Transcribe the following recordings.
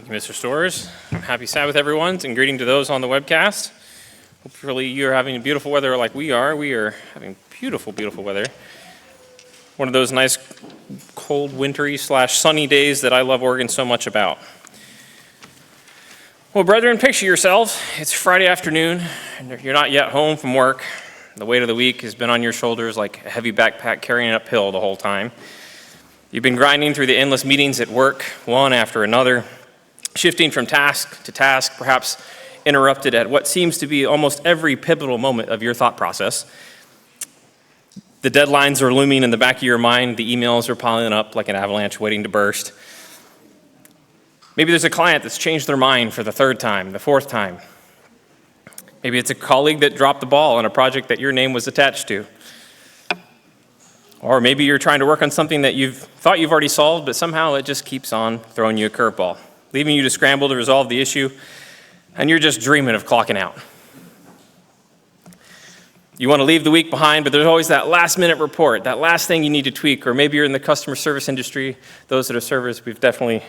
Thank you, Mr. Storrs. Happy Sabbath, everyone, and greeting to those on the webcast. Hopefully you're having beautiful weather like we are. We are having beautiful, beautiful weather. One of those nice, cold, wintry / sunny days that I love Oregon so much about. Well, brethren, picture yourselves. It's Friday afternoon, and you're not yet home from work. The weight of the week has been on your shoulders like a heavy backpack carrying it uphill the whole time. You've been grinding through the endless meetings at work, one after another, shifting from task to task, perhaps interrupted at what seems to be almost every pivotal moment of your thought process. The deadlines are looming in the back of your mind. The emails are piling up like an avalanche waiting to burst. Maybe there's a client that's changed their mind for the third time, the fourth time. Maybe it's a colleague that dropped the ball on a project that your name was attached to. Or maybe you're trying to work on something that you've thought you've already solved, but somehow it just keeps on throwing you a curveball, leaving you to scramble to resolve the issue, and you're just dreaming of clocking out. You want to leave the week behind, but there's always that last-minute report, that last thing you need to tweak, or maybe you're in the customer service industry. Those that are servers, we've definitely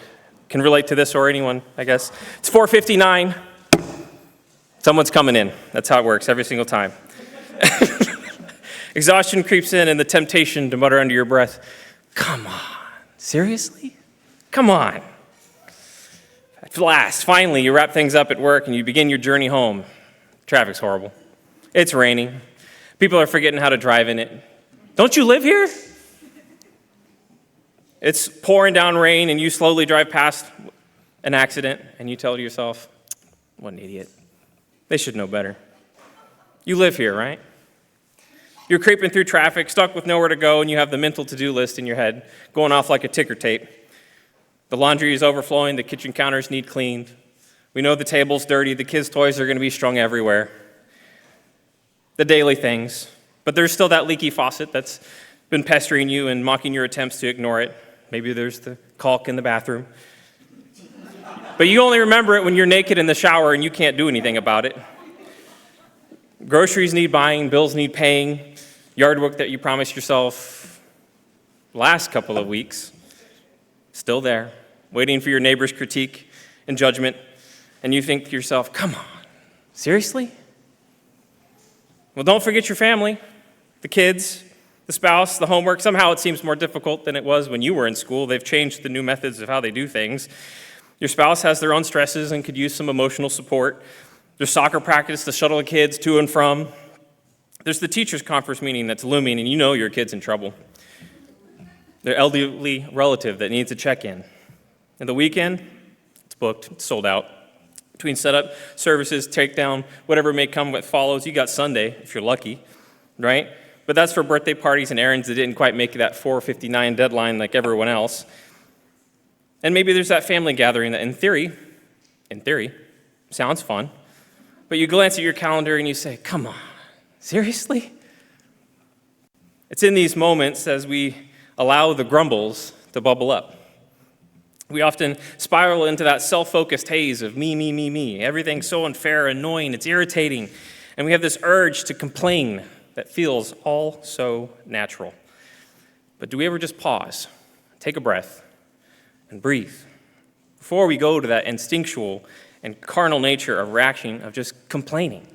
can relate to this, or anyone, I guess. It's 4:59. Someone's coming in. That's how it works every single time. Exhaustion creeps in and the temptation to mutter under your breath, "Come on, seriously? Come on." At last, finally, you wrap things up at work and you begin your journey home. Traffic's horrible. It's raining. People are forgetting how to drive in it. Don't you live here? It's pouring down rain and you slowly drive past an accident and you tell yourself, "What an idiot. They should know better." You live here, right? You're creeping through traffic, stuck with nowhere to go, and you have the mental to-do list in your head, going off like a ticker tape. The laundry is overflowing, the kitchen counters need cleaned. We know the table's dirty, the kids' toys are going to be strung everywhere. The daily things. But there's still that leaky faucet that's been pestering you and mocking your attempts to ignore it. Maybe there's the caulk in the bathroom. But you only remember it when you're naked in the shower and you can't do anything about it. Groceries need buying, bills need paying, yard work that you promised yourself last couple of weeks, still there, waiting for your neighbor's critique and judgment, and you think to yourself, "Come on, seriously?" Well, don't forget your family, the kids, the spouse, the homework. Somehow it seems more difficult than it was when you were in school. They've changed the new methods of how they do things. Your spouse has their own stresses and could use some emotional support. There's soccer practice to shuttle the kids to and from. There's the teacher's conference meeting that's looming, and you know your kid's in trouble. Their elderly relative that needs a check-in. And the weekend, it's booked, it's sold out. Between setup, services, takedown, whatever may come what follows, you got Sunday, if you're lucky, right? But that's for birthday parties and errands that didn't quite make that 4:59 deadline like everyone else. And maybe there's that family gathering that in theory, sounds fun. But you glance at your calendar and you say, "Come on, seriously?" It's in these moments as we allow the grumbles to bubble up. We often spiral into that self-focused haze of me, me, me, me. Everything's so unfair, annoying, it's irritating. And we have this urge to complain that feels all so natural. But do we ever just pause, take a breath, and breathe before we go to that instinctual and carnal nature of reaction of just complaining?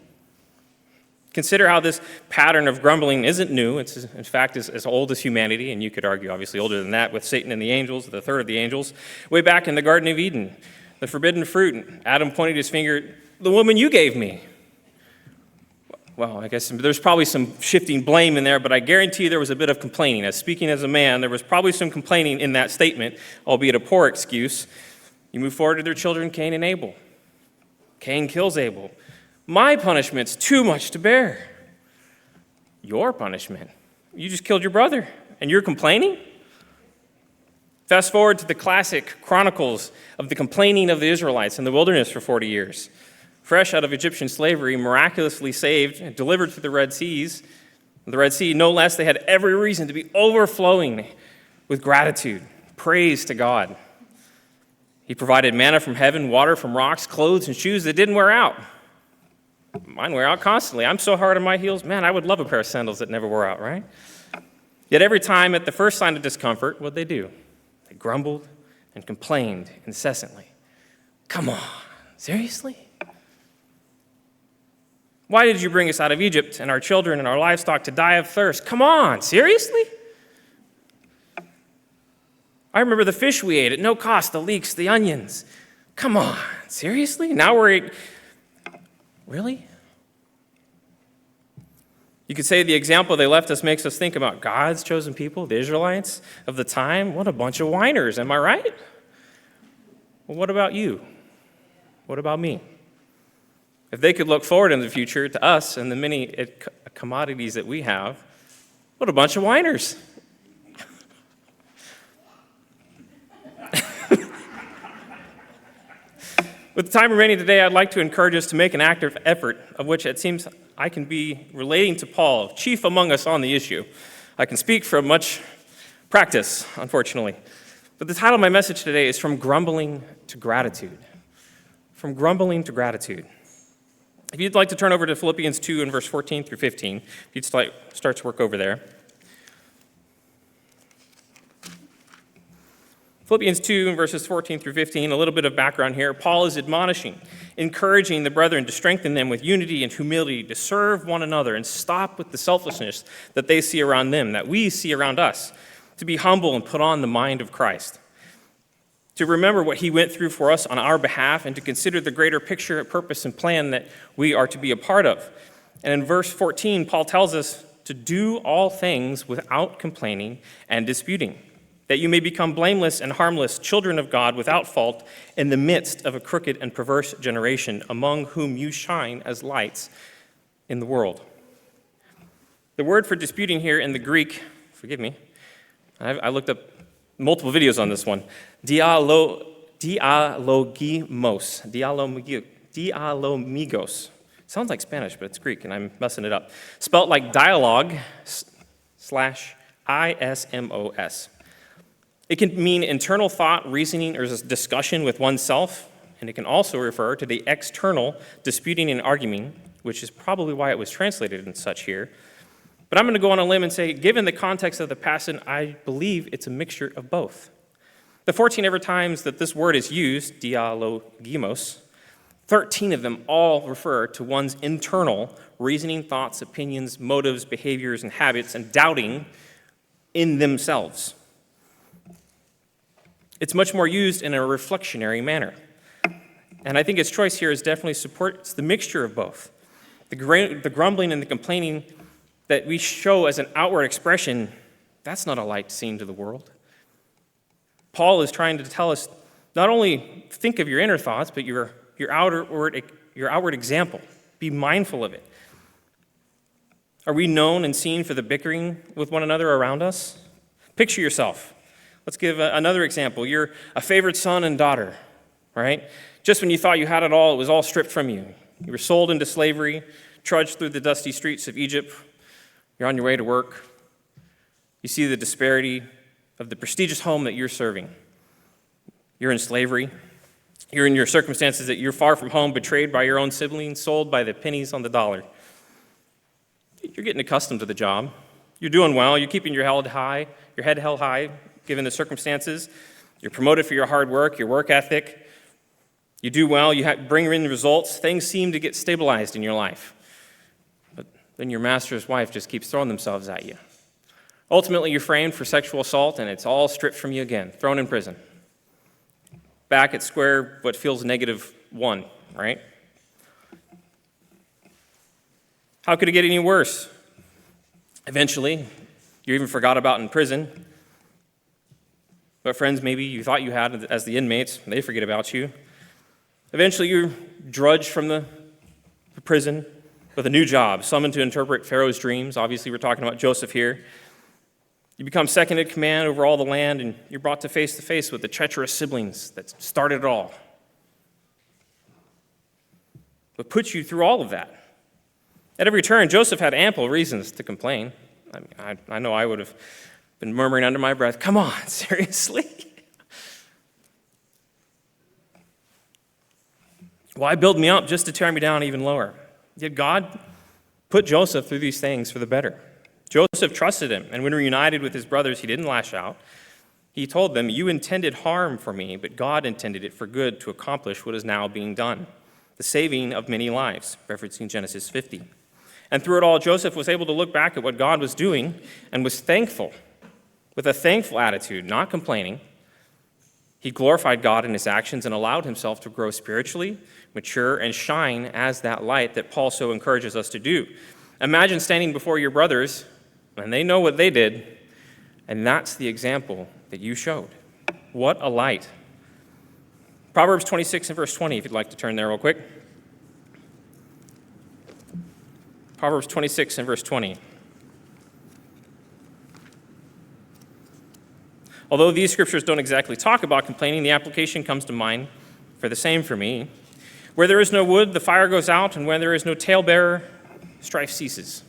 Consider how this pattern of grumbling isn't new. It's, in fact, as old as humanity, and you could argue, obviously, older than that with Satan and the angels, the third of the angels. Way back in the Garden of Eden, the forbidden fruit, Adam pointed his finger, "The woman you gave me." Well, I guess there's probably some shifting blame in there, but I guarantee you there was a bit of complaining. As speaking as a man, there was probably some complaining in that statement, albeit a poor excuse. You move forward to their children, Cain and Abel. Cain kills Abel. "My punishment's too much to bear." Your punishment? You just killed your brother, and you're complaining? Fast forward to the classic chronicles of the complaining of the Israelites in the wilderness for 40 years. Fresh out of Egyptian slavery, miraculously saved and delivered through the Red Sea, no less, they had every reason to be overflowing with gratitude, praise to God. He provided manna from heaven, water from rocks, clothes and shoes that didn't wear out. Mine wear out constantly. I'm so hard on my heels. Man, I would love a pair of sandals that never wear out, right? Yet every time at the first sign of discomfort, what'd they do? They grumbled and complained incessantly. Come on, seriously? Why did you bring us out of Egypt and our children and our livestock to die of thirst? Come on, seriously? I remember the fish we ate at no cost, the leeks, the onions. Come on, seriously? Now we're really? You could say the example they left us makes us think about God's chosen people, the Israelites of the time. What a bunch of whiners, am I right? Well, what about you? What about me? If they could look forward in the future to us and the many commodities that we have, what a bunch of whiners. With the time remaining today, I'd like to encourage us to make an active effort, of which it seems I can be relating to Paul, chief among us on the issue. I can speak from much practice, unfortunately. But the title of my message today is From Grumbling to Gratitude. From grumbling to gratitude. If you'd like to turn over to Philippians 2 and verse 14 through 15, if you'd start to work over there. Philippians 2 and verses 14 through 15, a little bit of background here. Paul is admonishing, encouraging the brethren to strengthen them with unity and humility, to serve one another and stop with the selfishness that they see around them, that we see around us, to be humble and put on the mind of Christ, to remember what he went through for us on our behalf, and to consider the greater picture, purpose, and plan that we are to be a part of. And in verse 14, Paul tells us to do all things without complaining and disputing, that you may become blameless and harmless, children of God without fault, in the midst of a crooked and perverse generation, among whom you shine as lights in the world. The word for disputing here in the Greek, forgive me, I looked up multiple videos on this one, dialogimos. Sounds like Spanish, but it's Greek, and I'm messing it up. Spelt like dialogue /ISMOS. It can mean internal thought, reasoning, or discussion with oneself, and it can also refer to the external disputing and arguing, which is probably why it was translated in such here. But I'm going to go on a limb and say, given the context of the passage, I believe it's a mixture of both. The 14 ever times that this word is used, dialogimos, 13 of them all refer to one's internal reasoning, thoughts, opinions, motives, behaviors, and habits, and doubting in themselves. It's much more used in a reflectionary manner. And I think its choice here is definitely supports the mixture of both. The grumbling and the complaining that we show as an outward expression, that's not a light seen to the world. Paul is trying to tell us, not only think of your inner thoughts, but your outward example. Be mindful of it. Are we known and seen for the bickering with one another around us? Picture yourself. Let's give another example. You're a favorite son and daughter, right? Just when you thought you had it was all stripped from you. You were sold into slavery, trudged through the dusty streets of Egypt. You're on your way to work. You see the disparity of the prestigious home that you're serving. You're in slavery. You're in your circumstances that you're far from home, betrayed by your own siblings, sold by the pennies on the dollar. You're getting accustomed to the job. You're doing well. You're keeping your head held high, given the circumstances. You're promoted for your hard work, your work ethic. You do well. You bring in results. Things seem to get stabilized in your life. But then your master's wife just keeps throwing themselves at you. Ultimately, you're framed for sexual assault, and it's all stripped from you again, thrown in prison. Back at square, what feels -1, right? How could it get any worse? Eventually, you're even forgot about in prison. But friends, maybe you thought you had as the inmates, they forget about you. Eventually, you're drudged from the prison with a new job, summoned to interpret Pharaoh's dreams. Obviously, we're talking about Joseph here. You become second in command over all the land, and you're brought to face with the treacherous siblings that started it all. But put you through all of that. At every turn, Joseph had ample reasons to complain. I know I would have been murmuring under my breath, come on, seriously? Why build me up just to tear me down even lower? Yet God put Joseph through these things for the better. Joseph trusted him, and when reunited with his brothers, he didn't lash out. He told them, "You intended harm for me, but God intended it for good to accomplish what is now being done, the saving of many lives," referencing Genesis 50. And through it all, Joseph was able to look back at what God was doing and was thankful, with a thankful attitude, not complaining. He glorified God in his actions and allowed himself to grow spiritually, mature, and shine as that light that Paul so encourages us to do. Imagine standing before your brothers, and they know what they did, and that's the example that you showed. What a light. Proverbs 26 and verse 20, if you'd like to turn there real quick. Proverbs 26 and verse 20. Although these scriptures don't exactly talk about complaining, the application comes to mind for the same for me. Where there is no wood, the fire goes out, and where there is no talebearer, strife ceases.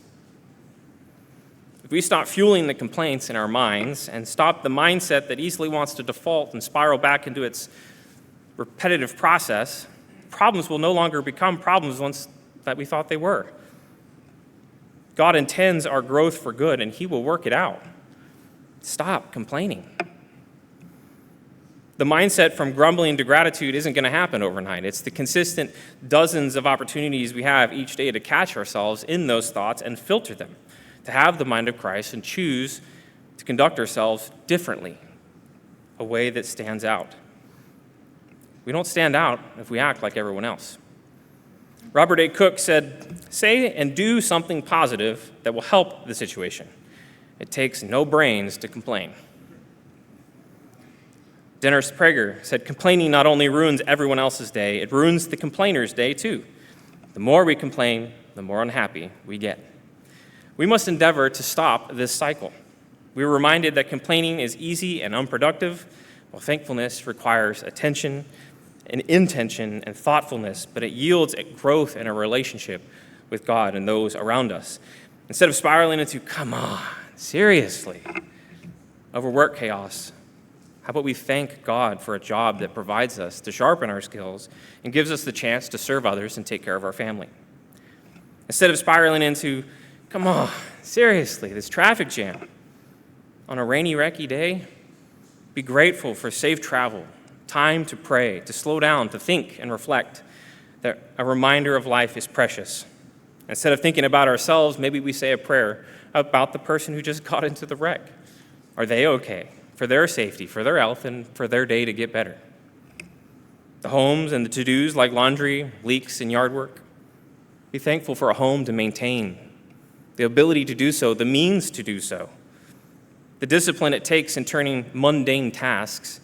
If we stop fueling the complaints in our minds and stop the mindset that easily wants to default and spiral back into its repetitive process, problems will no longer become problems once that we thought they were. God intends our growth for good, and he will work it out. Stop complaining. The mindset from grumbling to gratitude isn't going to happen overnight. It's the consistent dozens of opportunities we have each day to catch ourselves in those thoughts and filter them, to have the mind of Christ and choose to conduct ourselves differently, a way that stands out. We don't stand out if we act like everyone else. Robert A. Cook said, "Say and do something positive that will help the situation. It takes no brains to complain." Dennis Prager said, "Complaining not only ruins everyone else's day, it ruins the complainer's day too. The more we complain, the more unhappy we get." We must endeavor to stop this cycle. We are reminded that complaining is easy and unproductive, while thankfulness requires attention and intention and thoughtfulness, but it yields growth in a relationship with God and those around us. Instead of spiraling into, "Come on, seriously," over work chaos, how about we thank God for a job that provides us to sharpen our skills and gives us the chance to serve others and take care of our family? Instead of spiraling into, "Come on, seriously, this traffic jam on a rainy, wrecky day," be grateful for safe travel, time to pray, to slow down, to think and reflect, that a reminder of life is precious. Instead of thinking about ourselves, maybe we say a prayer about the person who just got into the wreck. Are they okay? For their safety, for their health, and for their day to get better. The homes and the to-dos like laundry, leaks, and yard work. Be thankful for a home to maintain, the ability to do so, the means to do so, the discipline it takes in turning mundane tasks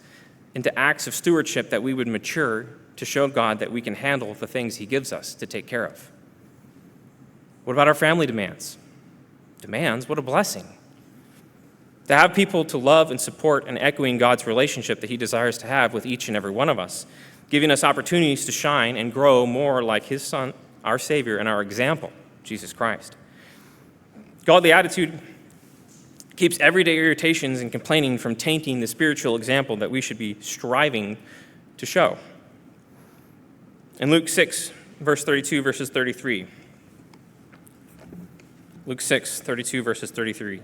into acts of stewardship that we would mature to show God that we can handle the things he gives us to take care of. What about our family demands? Demands? What a blessing. To have people to love and support and echoing God's relationship that he desires to have with each and every one of us, giving us opportunities to shine and grow more like his Son, our Savior, and our example, Jesus Christ. Godly attitude keeps everyday irritations and complaining from tainting the spiritual example that we should be striving to show. In Luke 6, verse 32, verses 33. Luke 6, 32, verses 33.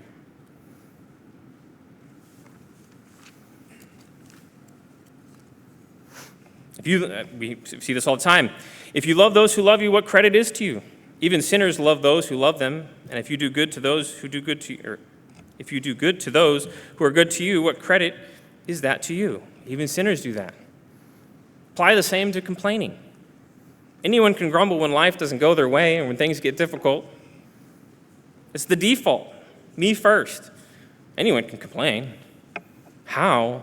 We see this all the time. "If you love those who love you, what credit is to you? Even sinners love those who love them. And if you do good to those who do good to you, or if you do good to those who are good to you, what credit is that to you? Even sinners do that." Apply the same to complaining. Anyone can grumble when life doesn't go their way and when things get difficult. It's the default. Me first. Anyone can complain. How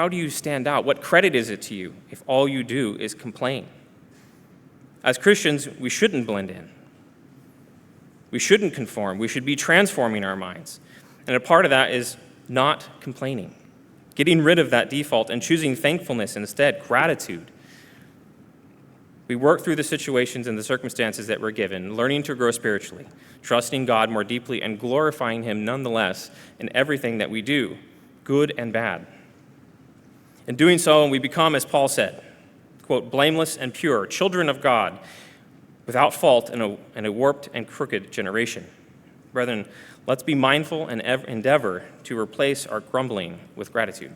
do you stand out? What credit is it to you if all you do is complain? As Christians, we shouldn't blend in. We shouldn't conform. We should be transforming our minds. And a part of that is not complaining, getting rid of that default and choosing thankfulness instead, gratitude. We work through the situations and the circumstances that we're given, learning to grow spiritually, trusting God more deeply, and glorifying him nonetheless in everything that we do, good and bad. In doing so, we become, as Paul said, quote, "blameless and pure, children of God, without fault in a warped and crooked generation." Brethren, let's be mindful and endeavor to replace our grumbling with gratitude.